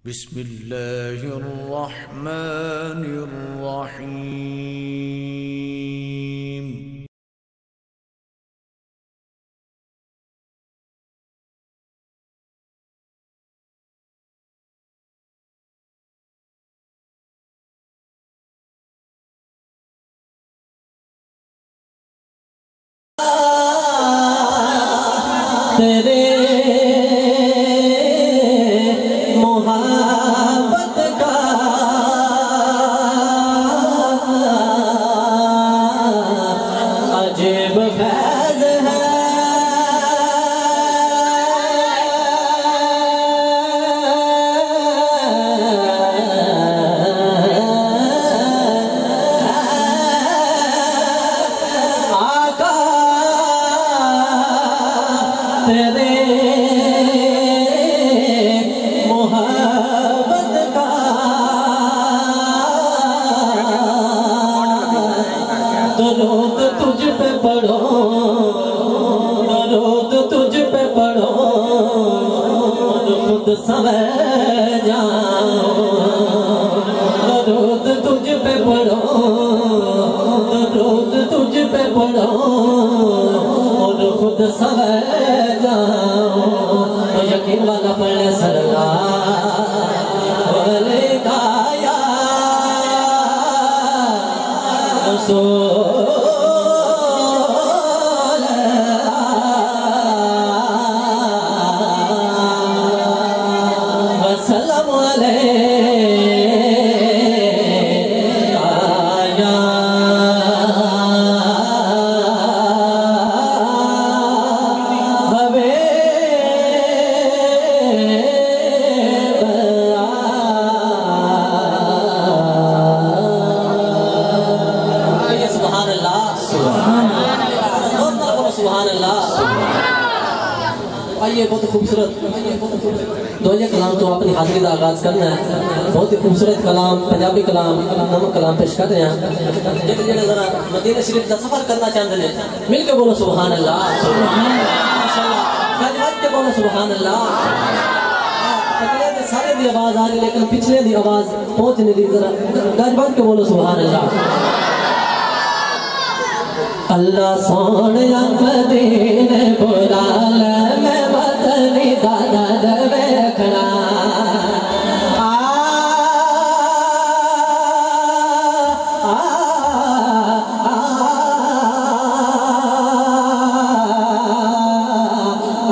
बिस्मिल्लाहिर्रहमानिर्रहीम। तेरे मोहब्बत का अजीब फैज़ है, आका तेरे मोहब्बत का दरूद तुझ पे पढ़ो, दरूद तुझ पे पढ़ो और खुद समझ जाओ। दरूद तुझ पे पढ़ो, दरूद तुझ पे पढ़ो और खुद समझ जाओ। तो यकीन वाला पढ़े सरकार वाले गाया रसूल वसल्लम आइए। बहुत खूबसूरत दो कलाम तो अपनी हाजिरी का आगाज करना है। बहुत ही खूबसूरत कलाम, पंजाबी कलाम, नमक कलाम पेश कर रहे हैं। जरा मदीना शरीफ का सफर करना चाहते हैं, मिल के बोलो सुभान अल्लाह, माशाअल्लाह, गज के बोलो सुभान अल्लाह। अगले के सारे दी आवाज आ रही लेकिन पिछले दी आवाज पहुंच नहीं रही, जरा गज के बोलो सुभान अल्लाह। अल्लाह सोने मदीने बुला ले, मैं वतनी दादा देखना।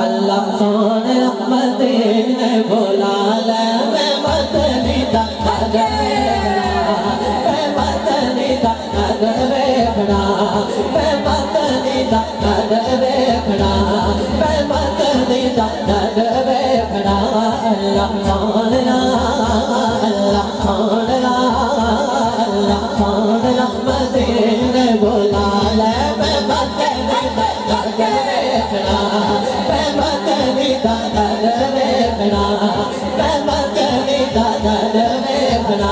अल्लाह सोने मदीने बुला ले, मैं वतनी दादा देखना, मैं वतनी दादा देखना, मैं वतनी दादा देखना, मैं वतनी दादा देखना। अल्लाह सोना, अल्लाह सोना, अल्लाह सोना मदीने बुला ले, मैं वतनी दादा देखना, मैं वतनी दादा देखना, मैं वतनी दादा देखना,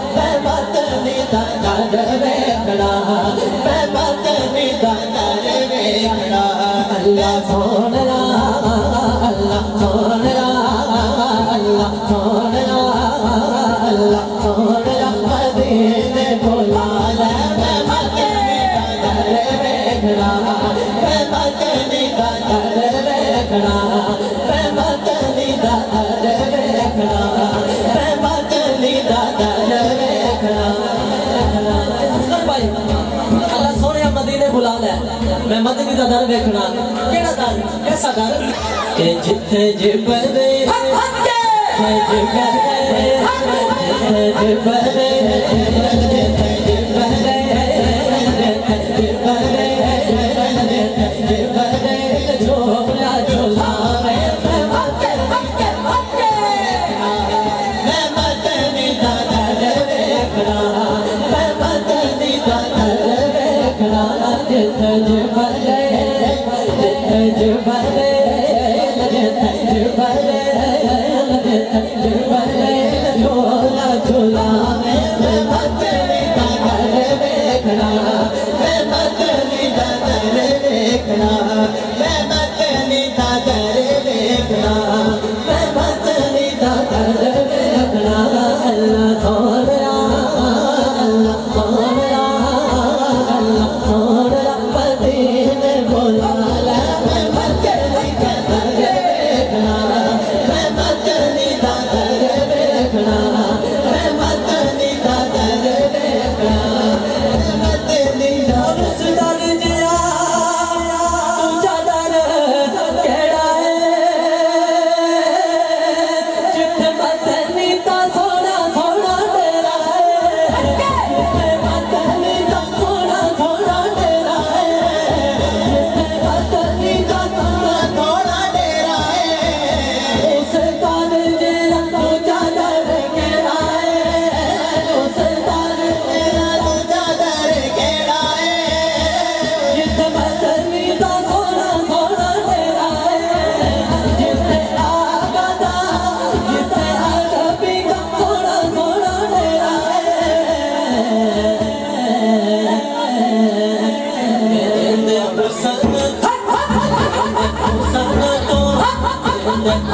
मैं वतनी दादा देखना, मैं वतनी दादा देखना। अल्लाह सोना, अल्लाह सोना, अल्लाह सोना, अल्लाह सोना मदीने बुला ले, मैं वतनी दादा देखना, मैं वतनी दादा देखना, मैं वतनी दादा देखना, मैं वतनी दादा देखना। अल्लाह सोने मदीने बुला ले, मैं मदीने का दर देखना। केड़ा दर, कैसा दर के जिथे जिबरे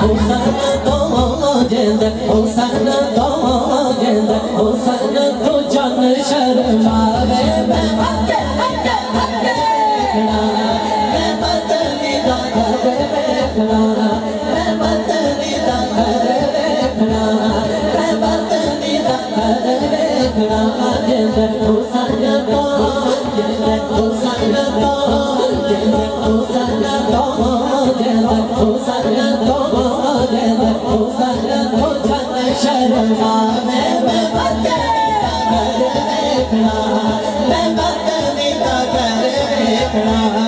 हुसन तो जिंद हुसन तो जिंद हुसन तो जन शर्मावे मैं बदली दा घर देखना मैं बदली दा घर देखना मैं बदली दा घर देखना जिंद हुसन तो जिंद हुसन तो जिंद हुसन तो जिंद हुसन तो जिंद हुसन तो जन शर्मावे मैं बदली दा घर देखना मैं बदली दा घर देखना